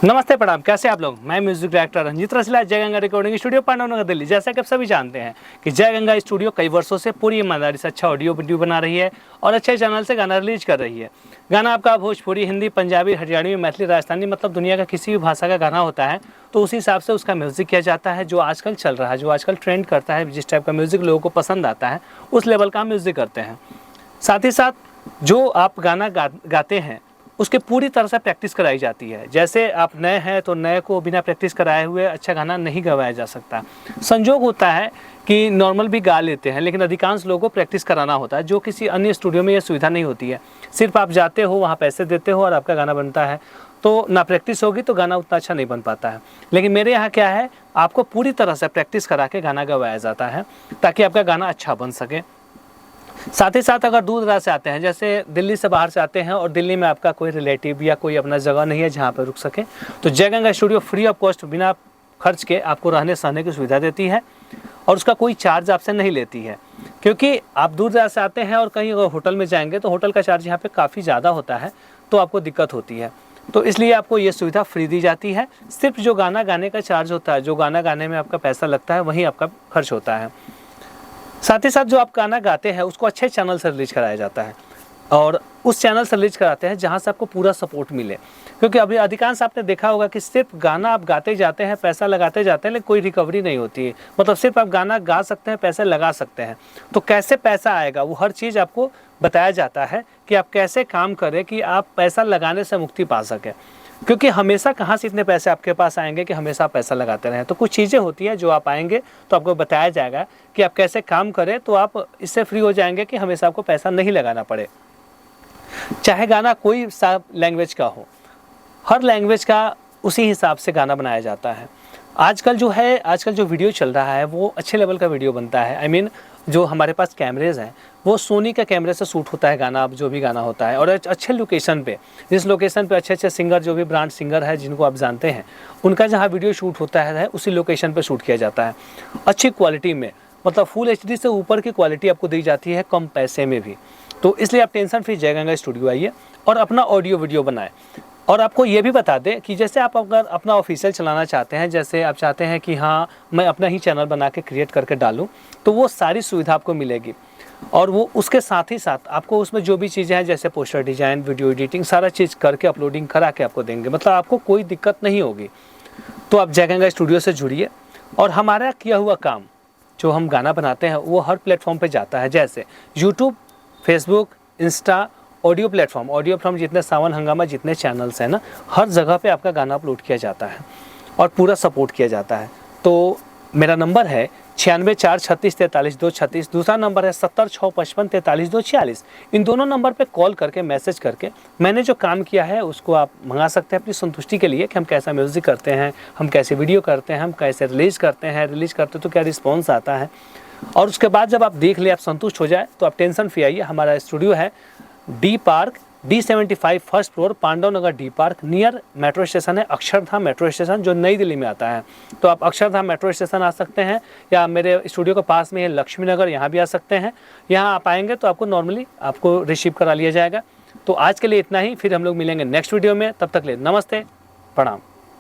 नमस्ते प्रणाम, कैसे आप लोग। मैं म्यूजिक डायरेक्टर रंजीत रसीला, जय गंगा रिकॉर्डिंग स्टूडियो पांडवनगर दिल्ली। जैसा कि आप सभी जानते हैं कि जय गंगा स्टूडियो कई वर्षों से पूरी ईमानदारी से अच्छा ऑडियो वीडियो बना रही है और अच्छे चैनल से गाना रिलीज कर रही है। गाना आपका भोजपुरी, हिंदी, पंजाबी, हरियाणवी, मैथिली, राजस्थानी, मतलब दुनिया का किसी भी भाषा का गाना होता है तो उसी हिसाब से उसका म्यूजिक किया जाता है। जो आजकल चल रहा है, जो आजकल ट्रेंड करता है, जिस टाइप का म्यूजिक लोगों को पसंद आता है उस लेवल का म्यूजिक करते हैं। साथ ही साथ जो आप गाना गाते हैं उसके पूरी तरह से प्रैक्टिस कराई जाती है। जैसे आप नए हैं तो नए को बिना प्रैक्टिस कराए हुए अच्छा गाना नहीं गवाया जा सकता। संजोग होता है कि नॉर्मल भी गा लेते हैं, लेकिन अधिकांश लोगों को प्रैक्टिस कराना होता है, जो किसी अन्य स्टूडियो में ये सुविधा नहीं होती है। सिर्फ आप जाते हो, वहाँ पैसे देते हो और आपका गाना बनता है। तो ना प्रैक्टिस होगी तो गाना उतना अच्छा नहीं बन पाता है। लेकिन मेरे यहाँ क्या है, आपको पूरी तरह से प्रैक्टिस करा के गाना गवाया जाता है ताकि आपका गाना अच्छा बन सके। साथ ही साथ अगर दूर दराज से आते हैं, जैसे दिल्ली से बाहर से आते हैं और दिल्ली में आपका कोई रिलेटिव या कोई अपना जगह नहीं है जहाँ पर रुक सके, तो जय Ganga studio free of cost, बिना खर्च के आपको रहने सहने की सुविधा देती है और उसका कोई चार्ज आपसे नहीं लेती है। क्योंकि आप दूर दराज से आते हैं और कहीं अगर होटल में जाएंगे तो होटल का चार्ज यहाँ पर काफ़ी ज़्यादा होता है, तो आपको दिक्कत होती है। तो इसलिए आपको ये सुविधा फ्री दी जाती है। सिर्फ जो गाना गाने का चार्ज होता है, जो गाना गाने में आपका पैसा लगता है, वहीं आपका खर्च होता है। साथ ही साथ जो आप गाना गाते हैं उसको अच्छे चैनल से रिलीज कराया जाता है और उस चैनल से रिलीज कराते हैं जहां से आपको पूरा सपोर्ट मिले। क्योंकि अभी अधिकांश आपने देखा होगा कि सिर्फ गाना आप गाते जाते हैं, पैसा लगाते जाते हैं, लेकिन कोई रिकवरी नहीं होती है। मतलब सिर्फ आप गाना गा सकते हैं, पैसे लगा सकते हैं, तो कैसे पैसा आएगा वो हर चीज़ आपको बताया जाता है कि आप कैसे काम करें कि आप पैसा लगाने से मुक्ति पा सकें। क्योंकि हमेशा कहाँ से इतने पैसे आपके पास आएंगे कि हमेशा आप पैसा लगाते रहें। तो कुछ चीज़ें होती हैं जो आप आएंगे तो आपको बताया जाएगा कि आप कैसे काम करें, तो आप इससे फ्री हो जाएंगे कि हमेशा आपको पैसा नहीं लगाना पड़े। चाहे गाना कोई सा लैंग्वेज का हो, हर लैंग्वेज का उसी हिसाब से गाना बनाया जाता है। आजकल जो वीडियो चल रहा है वो अच्छे लेवल का वीडियो बनता है। आई मीन जो हमारे पास कैमरेज हैं वो सोनी का कैमरे से शूट होता है गाना, अब जो भी गाना होता है, और अच्छे लोकेशन पे, जिस लोकेशन पे अच्छे सिंगर, जो भी ब्रांड सिंगर है जिनको आप जानते हैं, उनका जहाँ वीडियो शूट होता है उसी लोकेशन पे शूट किया जाता है अच्छी क्वालिटी में। मतलब फुल HD से ऊपर की क्वालिटी आपको दी जाती है कम पैसे में भी। तो इसलिए आप टेंशन फ्री जय गंगा स्टूडियो आइए और अपना ऑडियो वीडियो बनाएं। और आपको ये भी बता दें कि जैसे आप अगर अपना ऑफिशियल चलाना चाहते हैं, जैसे आप चाहते हैं कि हाँ मैं अपना ही चैनल बना के क्रिएट करके डालूं, तो वो सारी सुविधा आपको मिलेगी। और वो उसके साथ ही साथ आपको उसमें जो भी चीज़ें हैं, जैसे पोस्टर डिज़ाइन, वीडियो एडिटिंग, सारा चीज़ करके अपलोडिंग करा के आपको देंगे। मतलब आपको कोई दिक्कत नहीं होगी। तो आप जय गंगा स्टूडियो से जुड़िए और हमारा किया हुआ काम जो हम गाना बनाते हैं वो हर प्लेटफॉर्म पर जाता है, जैसे YouTube, Facebook, Insta, audio platform जितने सावन हंगामा जितने चैनल्स हैं ना, हर जगह पे आपका गाना अपलोड किया जाता है और पूरा सपोर्ट किया जाता है। तो मेरा नंबर है 9646433236, दूसरा नंबर है 706555434246। इन दोनों नंबर पे कॉल करके, मैसेज करके मैंने जो काम किया है उसको आप मंगा सकते हैं अपनी संतुष्टि के लिए कि हम कैसा म्यूज़िक करते हैं, हम कैसे वीडियो करते हैं, हम कैसे रिलीज़ करते तो क्या रिस्पॉन्स आता है। और उसके बाद जब आप देख ले, आप संतुष्ट हो जाए, तो आप टेंशन फ्री आइए। हमारा स्टूडियो है D park, D75 first floor, Pandavnagar D park, near metro station है अक्षरधाम मेट्रो स्टेशन, जो नई दिल्ली में आता है। तो आप अक्षरधाम मेट्रो स्टेशन आ सकते हैं, या मेरे स्टूडियो के पास में है लक्ष्मी नगर, यहाँ भी आ सकते हैं। यहाँ आप आएंगे तो आपको नॉर्मली आपको रिसीव करा लिया जाएगा। तो आज के लिए इतना ही, फिर हम लोग मिलेंगे नेक्स्ट वीडियो में। तब तक ले नमस्ते, प्रणाम।